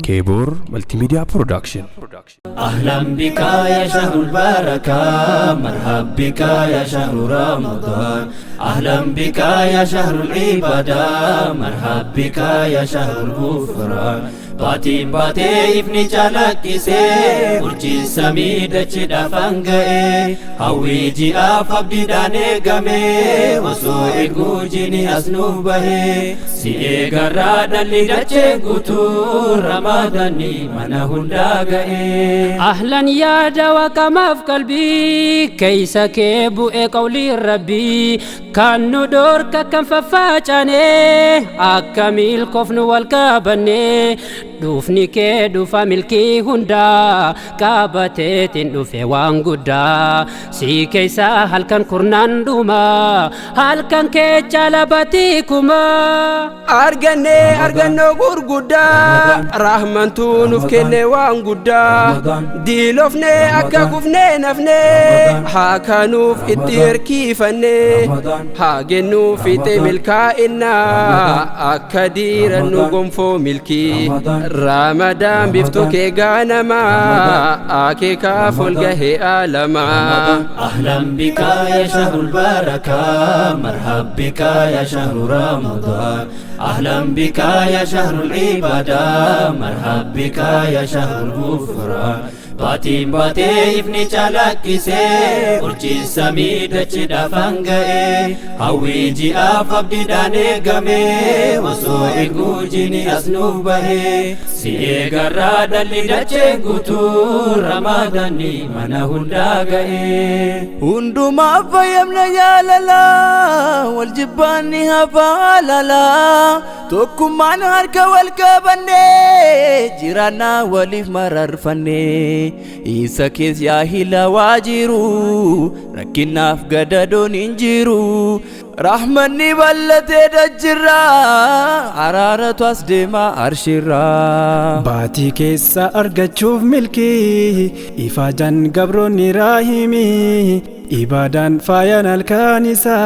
كيبور ملتي ميديا برودكشن. أهلا بك يا شهر البركة، مرحب بك يا شهر رمضان. أهلا بك يا شهر العبادة، مرحب بك يا شهر الغفران. باتي باتي ابني جالكسي ورجي سميدة جدا فانغئي هاويجي أفابدي داني غمي وسوء جيني أسنوبه سيئ غرادا لدچه غتو رمضاني منا هنداغئي. أهلا يا دواك ما في قلبي كيس كيبو قولي ربي كانو دورك كم ففاجاني أكمل كفن والكابني دوفني كي دوفا ملكي هندا كابتين دوفي وانغودا سي كيسا هل كان كورنان دوما هل كان كي جالباتي كوما أرغنو غورغودا رحمن تونوف كيني وانغودا ديلوفني أكا كوفني نفني حاكانوف إتير كيفني حاجنوف إتي ملكا إنا أكا ديرنو غنفو ملكي رمضان بيفتو كي غانما آكي كافل غهي آلما. أهلا بك يا شهر البركة، مرحب بك يا شهر رمضان. أهلا بك يا شهر العبادة، مرحب بك يا شهر الغفران. باتي باتي ابني جالكسي ورجي سميدة جدا فانغئي هاويجي أفابدي داني غمي وسوء جيني أسنوبه سيئ غرادا لدچه غتو رمضاني منا هنداغئي. هندو ما فيمنا يا لالا والجباني هفالالا توكم مان هركا والكابني جيرانا وليف مرر فني إيسا كيس يا هلا واجيرو ركنا فقددون انجيرو رحمني بلتي دجرا عرارة أصدما أرشرا باتي كيسا أرغتشوف ملكي إفاجان قبروني راهيمي إبادان فايان الكانسا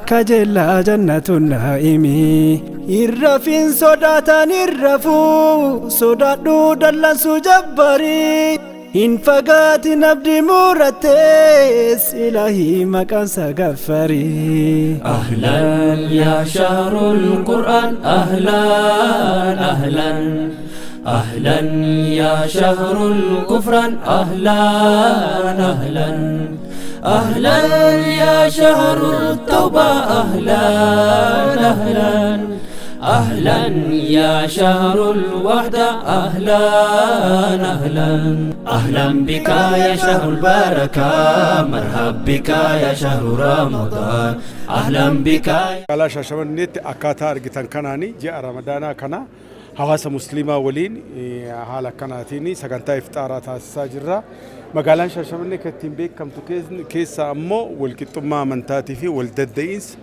كجلا جنة النائمي إرفين صداتان إرفو صداتو دلسو جباري إن فقات نبدي مورتس إلهي مكان سغفري. أهلا يا شهر القرآن، أهلا أهلا أهلا يا شهر الكفران، أهلا أهلا أهلا يا شهر التوبة، أهلا أهلا أهلا يا شهر الوحدة، أهلا أهلا أهلا بك يا شهر البركة، مرحب بك يا شهر رمضان. أهلا بك. على شاشمنيت أكاتا أرجتان كناني جاء رمضان كنا حواس مسلمة ولين حالا كناتيني سكنتا إفطارات الساجرة مقالان شاشمني كتيم بيك كم تكيز كيس أمو والكتوما منتاتي في والددينس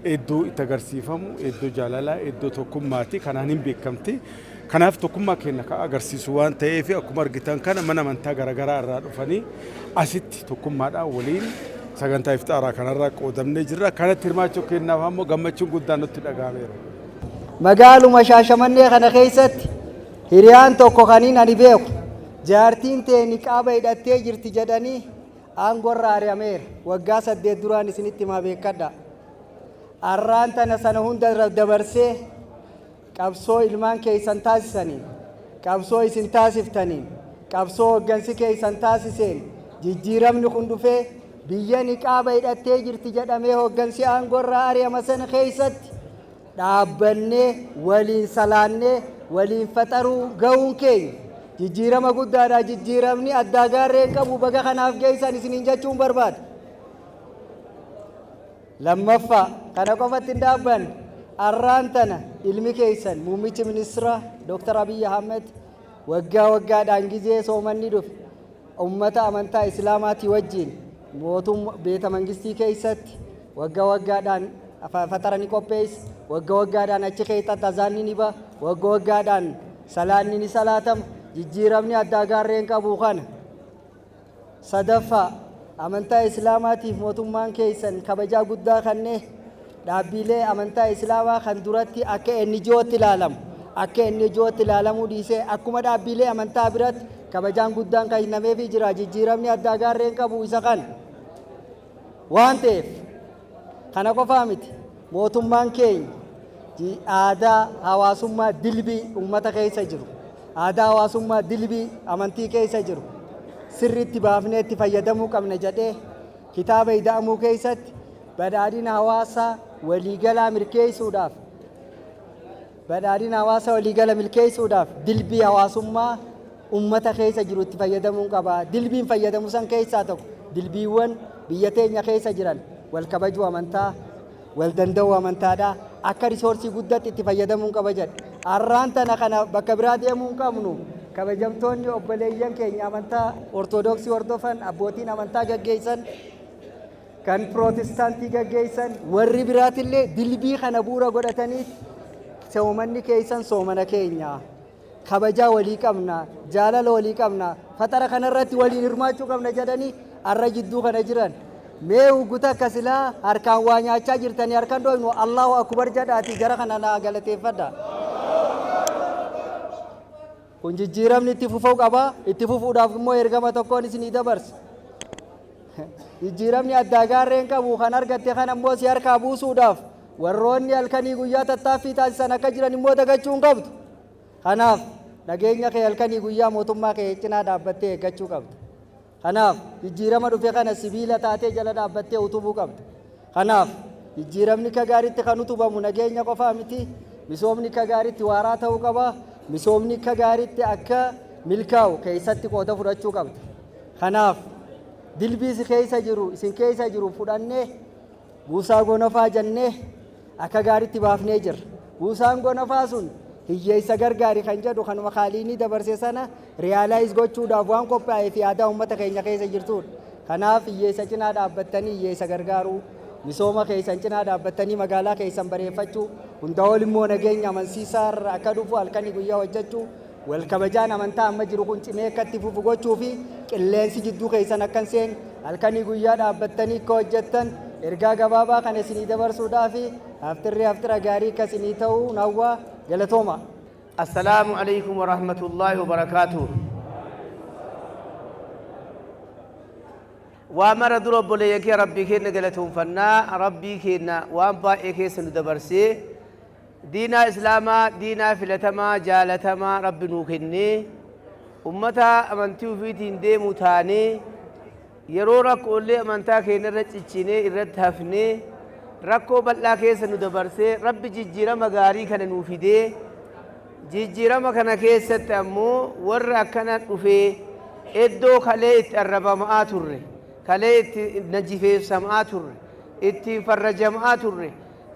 إدو إتغرسيفمو إدو جالالا إدو توكماتي كنانين بيكمتي كناف توكما كينك أغرسيسوان تيفي أكمر جتان كنا منا منتا غرغرا رادفني أسيت توكما دا ولين سكنتا إفطارا كنا راك ودمني جرا كنا ترماچو كينا فامو غمچو غدانو تدغاميرو مقالو مشاشمني خنا خيست هريان توكو خانين أني بيكو جارتين تيني كابا يدتي جرتي جداني أنغور راري أمير وقاسة دي دراني سنتي ما بيكدا أرانتا نسانهون دبرسي كابسو إلمان كي سنتاسي سنين كابسو إسنتاسي فتنين كابسو وقنسي كي سنتاسي سين جيجيرم نخندو في بياني كابا يدتي جرتي جدامي وقنسي أنغور راري أمسان خيست dhaabbanne waliin salaanne waliin faxaruu ga'uun keenya jijjiirama guddaadha. Jijjiiramni addaa gaarreen qabu baga kanaaf geessan isiniin jechuun barbaada. Lammaffaa kana qofatti hin dhaabbanne arraan tana ilmi keessan muummichi ministeera Dr. Abiy Ahmed waggaa waggaadhaan gizee soomanni dhufe ummata amantaa islaamaatii wajjin mootummaa beeta mangistii keessatti waggaa waggaadhaan fatarani qophees wagga waggaadhaan achi keessatti azaanni ni ba'a wagga waggaadhaan salaanni ni salaatama jijjiiramni addaa gaarreen qabu kana. Sadaffaa amantaa islaamaatiif mootummaan keessan kabajaa guddaa kannee dhaabbilee amantaa islaamaa kan duratti akka inni jootti ilaalamu akka inni jootti ilaalamuu dhiisee akkuma dhaabbilee amantaa biratti kabajaan guddaan kan kennameefii jira. Jijjiiramni addaa gaarreen qabu isa kan waan ta'eef kana qofaa miti mootummaan keenya aadaa hawaasummaa dilbii uummata keessa jiru aadaa hawaasummaa dilbii amantii keessa jiru sirriitti baafnee itti fayyadamuu qabna jedhee kitaaba ida'amuu keessatti badhaadhina hawaasaa waliigalaa milkeessuudhaaf dilbii hawaasummaa ummata keessa jiru itti fayyadamuu qaba. Dilbiin fayyadamu san keessaa tokko dilbiiwwan biyya teenya keessa jiran wal kabajuu amantaa wal danda'uu amantaadha. Akka risoorsii guddaatti itti fayyadamuu qaba jedhe. Arraan tana kana bakka biraa deemuu hin qabnu. Kabajamtoonni obboleeyyan keenya amantaa ortodoksii hordofan abbootiin amantaa gaggeessan kan pirootestaantii gaggeessan warri biraatillee dilbii kana bu'uura godhatanii soomanni keessan soomana keenya kabajaa walii qabna jaalala walii qabna fatara kanarratti waliin hirmaachuu qabna jedhanii arra jidduu kana jiran mee uguta kasilaa harkaan waa nyaachaa jirtanii harkaan dhoofnu Allahu akbar jedhaati gara kana naa galateeffadha. Kun jijjiiramni itti fufuu qaba. Itti fufuudhaaf immoo ergama tokkoon isinii dabarsa. Jijjiiramni addaa gaarreen qabu kan argatte kan ammoo si harkaa buusuudhaaf warroonni halkanii guyyaa tattaaffii taasisan akka jiran immoo dagachuu hin qabdu. Kanaaf nageenya kee halkanii guyyaa mootummaa kee cinaa dhaabbattee eeggachuu qabdu. Kanaaf jijjiirama dhufe kana sibiila taatee jala dhaabbattee utubuu qabdu. Kanaaf jijjiiramni ka gaariitti kan utubamu nageenya qofaa miti. Misoomni ka gaariitti waaraa ta'uu qaba. Misoomni ka gaariitti akka milkaa'u keessatti qooda fudhachuu qabdu. Kanaaf dilbii isin keessa jiru fudhannee buusaa gonofaa jennee akka gaariitti baafnee jirra. Buusaan gonofaa sun hiyyeessa gargaari kan jedhu kanuma qaaliinii dabarse sana riyaalaayis gochuudhaaf waan qophaa'ee fi aadaa uummata keenya keessa jirtudha. Kanaaf hiyyeessa cinaa dhaabbattanii hiyyeessa gargaaruu misooma keessan cinaa dhaabbattanii magaalaa keessan bareeffachuu hunda ol immoo nageenya amansiisaa irra akka dhufu halkanii guyyaa hojjechuu wal kabajaan amantaa amma jiru kun cimee akka itti fufu gochuu fi qilleensi jidduu keessan akka hin seenne halkanii guyyaa dhaabbattanii akka hojjettan ergaa gabaabaa kana isinii dabarsuudhaaf haftira gaarii akka isinii ta'uu nawwaa galatooma. Assalaamu alaykum wa rahmatullaahi wa barakaatuh. وامر درب بوليك ربي كنا قالتهم فنا ربي كنا وام باقي كيسن دبرسي دينا إسلاما دينا فلتما جالتما رب نوكني أمتا أمنتيو في دين دي متاني يرورك أولي أمنتا كينا رتشيني إرد هفني ركو بلا كيسن دبرسي ربي جيجيرا مغاري كان نوفيدي جيجيرا مكان كيسة أمو ورّا كانت نوفي إدو خليت الربا مآتوري كليت نجيف سماتور اتي فرجماتور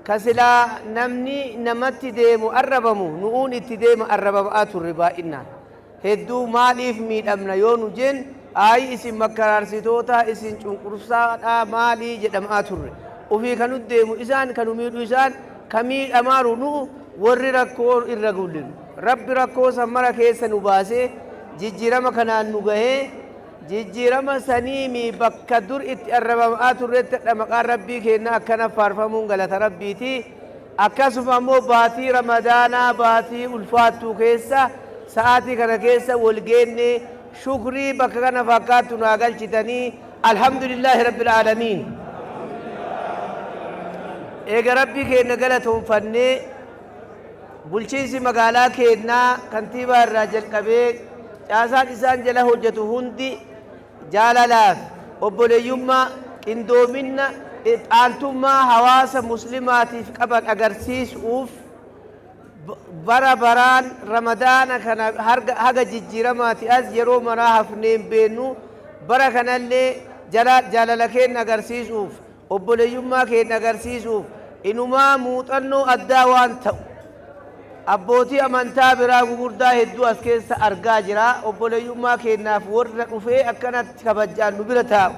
كسلا نمني نمت دي مقربمو نقول اتي دي مقربماتور بائنا هدو ماليف ميد امنا يونو جن اي اسم مكرار سيتوتا اسم چنقرسا مالي جدماتور وفي كانوا ديمو إسان كانوا ميدو إسان كميد أمارو نو ورّي ركور إرغولين رب ركو سمرا كيسا نباسي جيجيرما كنان نغهي جيجيرما سنيمي بكا دور اتقربمات الرد مقار ربي كينا أكنا فارفمون غلط ربيتي أكاسف أمو باتي رمضانا باتي الفاتو كيسا ساعتي كنا كيسا والجيني شكري بكا كنا فاكاتو ناقل جتاني الحمد لله رب العالمين إيجا ربي كينا غلطهم فني بلشيسي مقالا كينا كنتيبا الراجل كبير جاسان إسان جلا حجتو هندي جالالاف وبوليوما اندومنا اتعالتما حواس مسلماتي قبل اگرسيس اوف برا بران رمضان كان هرگا جيجيرماتي از يرو مراحف نيم بينو برا كان اللي جالالكين اگرسيس اوف وبوليوما كين اگرسيس اوف انما موطنو اداوان تو abbootii amantaa biraa gugurdaa hedduu as keessa argaa jira obboleeyyummaa keenyaaf warra dhufee akkanatti kabajaan nu bira taa'u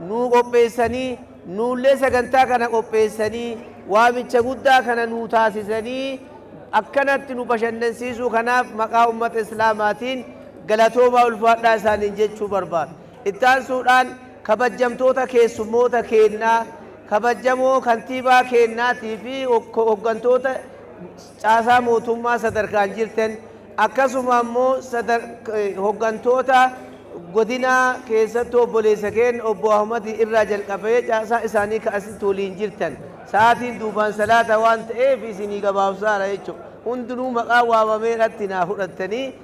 nu qopheessanii nuullee sagantaa kana qopheessanii waamicha guddaa kana nu taasisanii akkanatti nu bashannansiisuu kanaaf maqaa ummata islaamaatiin galatoomaa ulfaadhaa isaaniin jechuu barbaada. Ittaansuudhaan kabajamtoota keessummoota keenyaa kabajjamoo kantiibaa kennaatii fi hooggantoota caasaa mootummaa sadarkaan jirtan akkasuma immoo hooggantoota godina keessatti obboleessa keenya obbo Ahmad irraa jalqabee caasaa isaanii ka'asitti waliin jirtan sa'aatiin duubaan salaata waan ta'eef isinii gabaabsaadha jechuudha. Hundinuu maqaa waamamee irratti naa fudhattanii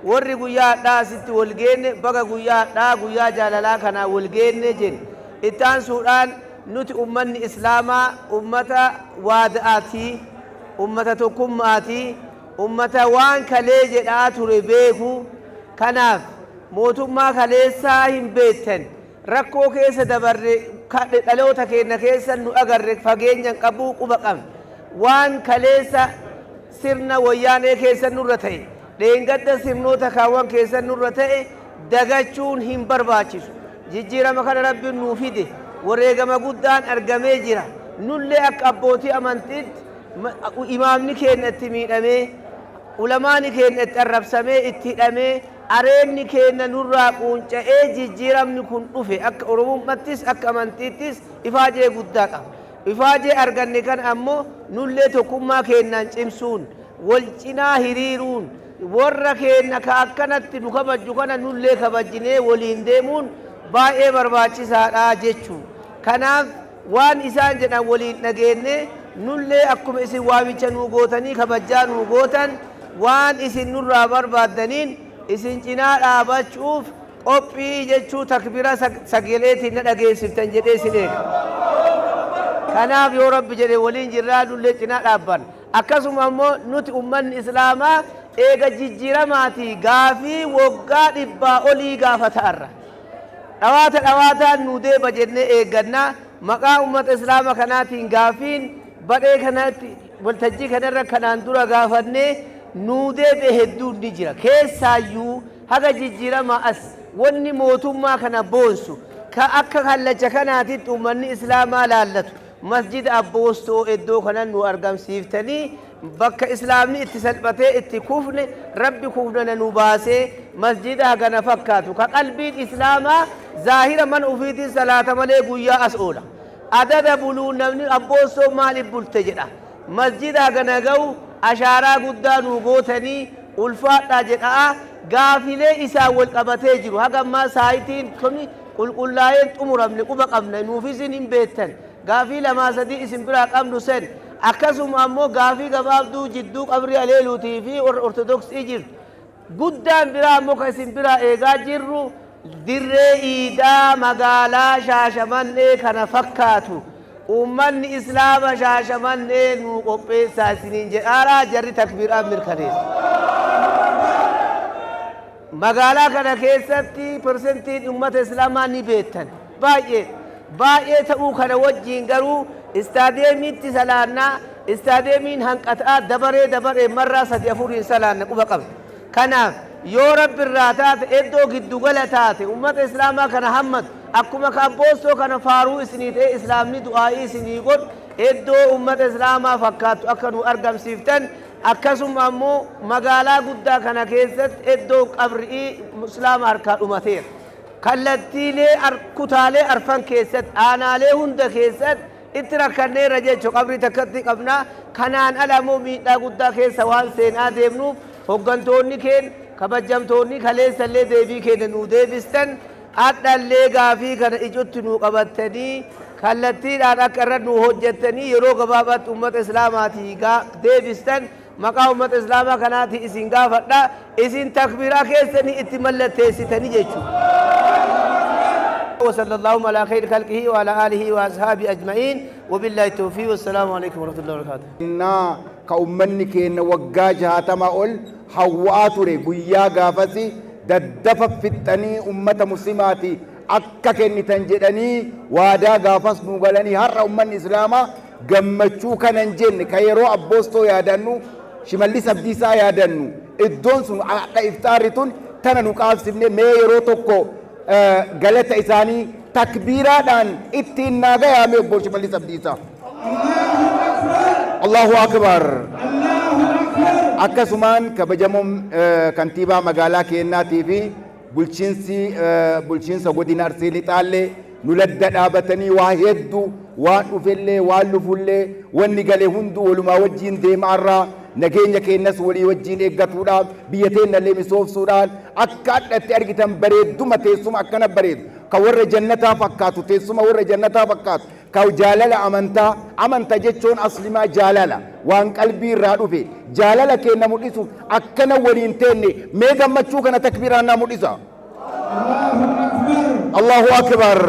warri guyyaa hadhaa asitti wal geenne baga guyyaa hadhaa guyyaa jaalalaa kanaa wal geenne jenna. Itti aansuudhaan nuti ummanni islaamaa ummata waada'aatii ummata tokkummaatii ummata waan kalee jedhaa ture beeku kanaaf mootummaa kaleessaa hin beektan rakkoo keessa dabarre dhaloota keenya keessa nu agarre fageenyan qabuu quba qabna waan kaleessa sirna wayyaanee keessa nurra ta'e dheengadda sirnoota kaawwan keessa nurra ta'e dagachuun hin barbaachisu jijjiirama kana rabbiin nuu fide wareegama guddaan argamee jira nullee akka abbootii amantiitti imaamni keenya itti miidhamee ulamaani keenya itti arrabsamee itti hidhamee areenni keenya nurraa quunca'ee jijjiiramni kun dhufe akka oromummaattis akka amantiittis ifaajee guddaa qaba. Ifaajee arganne kan ammoo nullee tokkummaa keenyaan cimsuun wal cinaa hiriiruun warra keenya ka akkanatti nu kabajju kana nullee kabajjinee waliin deemuun baay'ee barbaachisaadha jechuun. Kanaaf waan isaan jedhan waliin dhageenye nullee akkuma isin waamicha nuu gootanii kabajjaa nuu gootan waan isin nurraa barbaaddaniin isin cinaa dhaabachuuf qophii jechuu takbira sagaleetiin na dhageessiftan jedhee isin eega. Kanaaf yoo rabbi jedhe waliin jirraa nullee cinaa dhaabban akkasuma ammoo nuti ummanni islaamaa eega jijjiiramaatii gaafii waggaa 100 olii gaafataarra dhawaataan nuu deeba jennee eeggannaa maqaa ummata islaama kanaatiin gaafiin badhee kanatti waltajjii kanarra kanaan dura gaafannee nuu deebe hedduun ni jira keessaayyuu haga jijjiirama as wanni mootummaa kana boonsu ka akka kallacha kanaatitti ummanni islaamaa laallatu masjida abboostoo iddoo kanan nu argamsiiftanii bakka islaamni itti salphatee itti kufne rabbi kufnana nu baasee masjida hagana fakkaatu ka qalbiin islaamaa zaahira man ufiitiin salaata malee guyyaa as oola adada buluu namni abboostoo maaliif bulte jedha masjida hagana ga'u ashaaraa guddaa nu gootanii ulfaadhaa jedhaa gaafilee isaa wal qabatee jiru hagammaa saayitiin kuni qulqullaa'een xumuramne quba qabna nuufis hin beektan gaafii lamaa sadii isin biraa qabnu sen akkasuma ammoo gaafii gabaabduu jidduu qabrii aleeluutii fi ortodoksii jirtu guddaan biraa ammoo ka isin biraa eegaa jirru dirree iidaa magaalaa Shaashamannee kana fakkaatu ummanni islaama Shaashamannee nu qopheessaa isiniin jedhaaraa jarri takbiiraan mirkaneessa. Magaalaa kana keessatti persentiin ummata islaamaa ni beektan baay'ee ta'uu kana wajjiin garuu istaadeemiitti salaannaa istaadeemiin hanqataa dabaree marraa 3-4 salaanna quba qabna. Kanaaf yoo rabbi irraa taate iddoo giddugala taate ummata islaamaa kana hammatu akkuma kaabboostoo kana faaruu isinii ta'e islaamni du'aa'ii isinii godhu iddoo ummata islaamaa fakkaatu akka nu argamsiiftan akkasuma ammoo magaalaa guddaa kana keessatti iddoo qabrii islaama harkaa dhumateera kallattiilee kutaalee arfan keessatti aanaalee hunda keessatti itti rakkanneerra jechuu qabrii takkatti qabnaa kanaan alamoo miidhaa guddaa keessa waan seenaa deemnuuf hoggantoonni keenya kabajamtoonni kaleessallee deebii keenya nuu deebistan adhallee gaafii kana ijotti nuu qabattanii kallattiidhaan akka irra nuu hojjettanii yeroo gabaabaatti ummata islaamaatii deebistan maqaa ummata islaamaa kanaati isin gaafadha isin takbiiraa keessanii itti mallatteessitanii jechuudha. وصلى الله على خير خلقه وعلى آله وأصحابه أجمعين وبالله التوفيق والسلام عليكم ورحمة الله وبركاته. كأمني كين وجاجها تماول حواتوري بيا غافسي ددف فتني أمة مسلماتي akka kennitan jedhanii waadaa gaafas nu galanii har'a ummanni islaamaa gammachuu kanan jenne ka yeroo abboostoo yaadannu shimallis abdiisaa yaadannu iddoon sun akka iftaarri tun tana nu qaabsifne mee yeroo tokko galata isaanii takbiiraadhaan ittiin naagayaame obbo shimallis abdiisaa Allahu akbar akkasumaan kabajamoon kantiibaa magaalaa keennaatii fi bulchiinsa godina Arsii Lixaallee nu ladda dhaabatanii waa hedduu waan dhufellee waan lufullee wanni gale hundu walumaa wajjiin deemaarraa nageenya keenyas walii wajjiin eeggatuudhaaf biyya teenyallee misoomsuudhaan akka adhatti argitan bareedduma teessuma akkana bareedu ka warra jannataa fakkaatu teessuma warra jannataa fakkaatu ka jaalala amantaa jechuun aslimaa jaalala waan qalbii irraa dhufe jaalala keenya mul'isu akkana waliin teenne mee gammachuu kana takbiiraan naa mul'isa. Allahu akbar.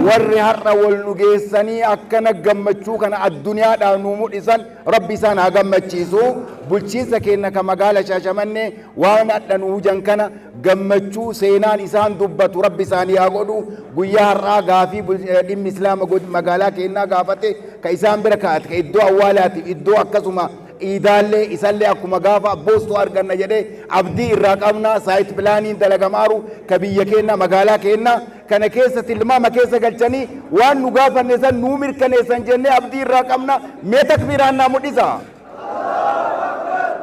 warri har'a wal nu geessanii akkana gammachuu kana addunyaadhaan nu mul'isan rabbi isaan haa gammachiisu. bulchiinsa keenya ka magaala Shaashamannee waan adda nu hujan kana gammachuu seenaan isaan dubbatu rabbi isaanii haa godhu. guyyaa har'aa gaafii dhimmi islaama magaalaa keenyaa gaafate ka isaan bira kaa'ate ka iddoo awwaalaati iddoo akkasuma iidaallee isallee akkuma gaafa abboostu arganna jedhee abdii irraa qabna. saayit pilaaniin dalagamaaru ka biyya keenya magaalaa keenya kana keessa tilmaama keessa galchanii waan nu gaafanne san nuu mirkaneessan jennee abdii irraa qabna. mee takbiiraan naa mul'isa.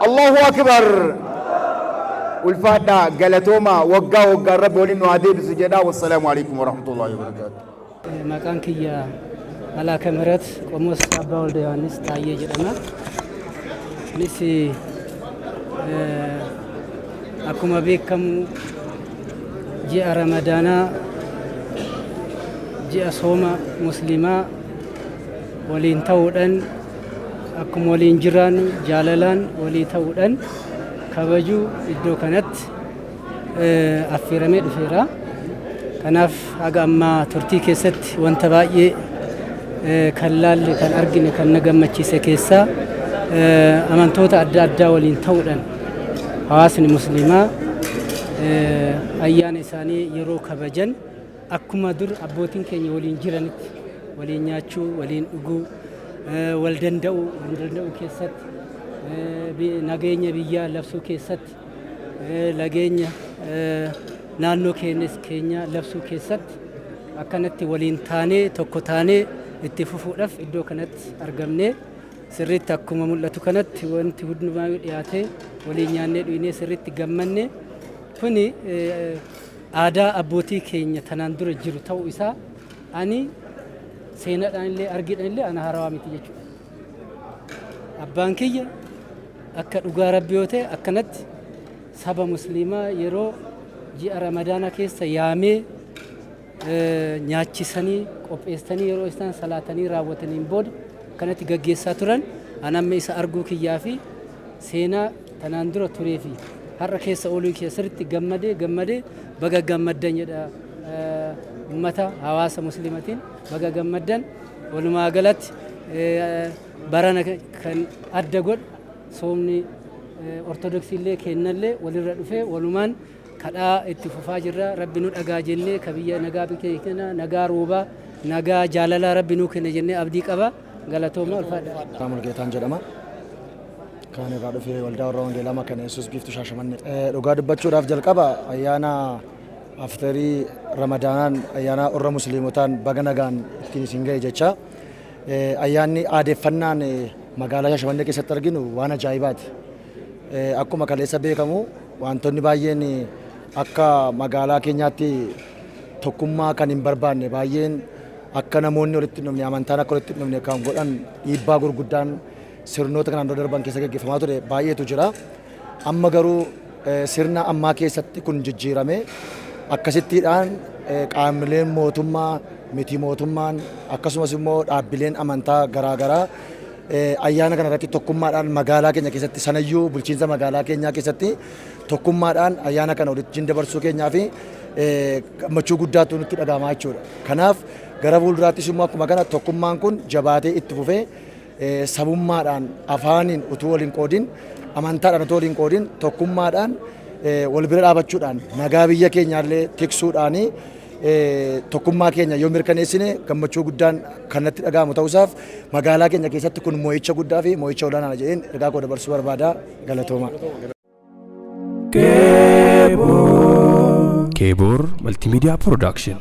Allahu akbar. ulfaadhaa galatooma waggaa waggaan rabbi waliin nu haa deebisu jedha. wassalaamu alaikum warahmatullahi wabarakaatu. maqaan kiyya Malaaka ምህረት ቆሞስ አባ ወልደ ዮሐንስ ታዬ jedhama. Anis akkuma beekamu ji'a Ramadaanaa ji'a sooma muslimaa waliin ta'uudhaan akkuma waliin jiraan jaalalaan walii ta'uudhaan kabajuu iddoo kanatti affeeramee dhufeera. Kanaaf haga ammaa turtii keessatti wanta baay'ee kan laalle kan argine kan na gammachiise keessaa amantoota adda addaa waliin ta'uudhaan hawaasni muslimaa ayyaana isaanii yeroo kabajan akkuma dur abbootiin keenya waliin jiranitti waliin nyaachuu waliin dhuguu wal danda'uu keessatti nageenya biyyaa labsuu keessatti nageenya naannoo keenya labsuu keessatti akkanatti waliin taanee tokko taanee itti fufuudhaaf iddoo kanatti argamnee sirriitti akkuma mul'atu kanatti wanti hundumaa dhiyaatee waliin nyaannee dhugnee sirriitti gammanne kuni aadaa abbootii keenya tanaan dura jiru ta'uu isaa ani seenaadhaan illee argidhaan illee ana haarawaa miti jechuudha. Abbaan kiyya akka dhugaa rabbi yoo ta'e akkanatti saba musliimaa yeroo ji'a Ramadaana keessa yaamee nyaachisanii qopheessanii yeroo isaan salaatanii raawwataniin booda kanatti gaggeessaa turan anamme isa arguu kiyyaa fi seenaa tanaan dura turee fi har'a keessa ooluu keessatti gammadee baga gammaddan jedha ummata hawaasa muslimatiin baga gammaddan. walumaa galatti barana kan adda godhu soomni ortodoksii illee kennallee walirra dhufee walumaan kadhaa itti fufaa jirra. rabbi nu dhagaa jennee kabiyya nagaa bikeekena nagaa roobaa nagaa jaalalaa rabbi nu kenna jennee abdii qaba. galatooma ulfaadha. Mulgeetaan jedhama. Kan irraa dhufee waldaa warra wangeelaa kan Yesuus biiftuu Shaashamannee. Dhugaa dubbachuudhaaf jalqaba ayyaana aftarii Ramadaanaan ayyaana warra musliimotaan baga nagaan ittiin isin ga'e jecha ayyaanni aadeeffannaan magaalaa Shaashamannee keessatti arginu waan ajaa'ibaati. Akkuma kaleessa beekamu wantoonni baay'een akka magaalaa keenyaatti tokkummaa kan hin barbaanne baay'een akka namoonni walitti dhufne amantaan akka walitti dhufne kan godhan dhiibbaa gurguddaan sirnoota kanaan dura darban keessa gaggeeffamaa ture baay'eetu jira. Amma garuu sirna ammaa keessatti kun jijjiirame akkasittiidhaan qaamoleen mootummaa miti mootummaan akkasumas immoo dhaabbileen amantaa garaagaraa ayyaana kana irratti tokkummaadhaan magaalaa keenya keessatti sanayyuu bulchiinsa magaalaa keenyaa keessatti tokkummaadhaan ayyaana kana walitti dabarsuu keenyaa fi gammachuu guddaatu nutti dhaga'amaa jechuudha. Kanaaf gara fuulduraattis immoo akkuma kana tokkummaan kun jabaatee itti fufee sabummaadhaan afaaniin utuu waliin qoodin amantaadhaan utuu waliin qoodin tokkummaadhaan wal bira dhaabachuudhaan nagaa biyya keenyaallee tiksuudhaan tokkummaa keenya yoo mirkaneessine gammachuu guddaan kan natti dhaga'amu ta'uusaaf magaalaa keenya keessatti kun moo'icha guddaa fi moo'icha olaanaa jedheen ergaa koo dabarsuu barbaada. galatooma. Keeboor Multimedia Production.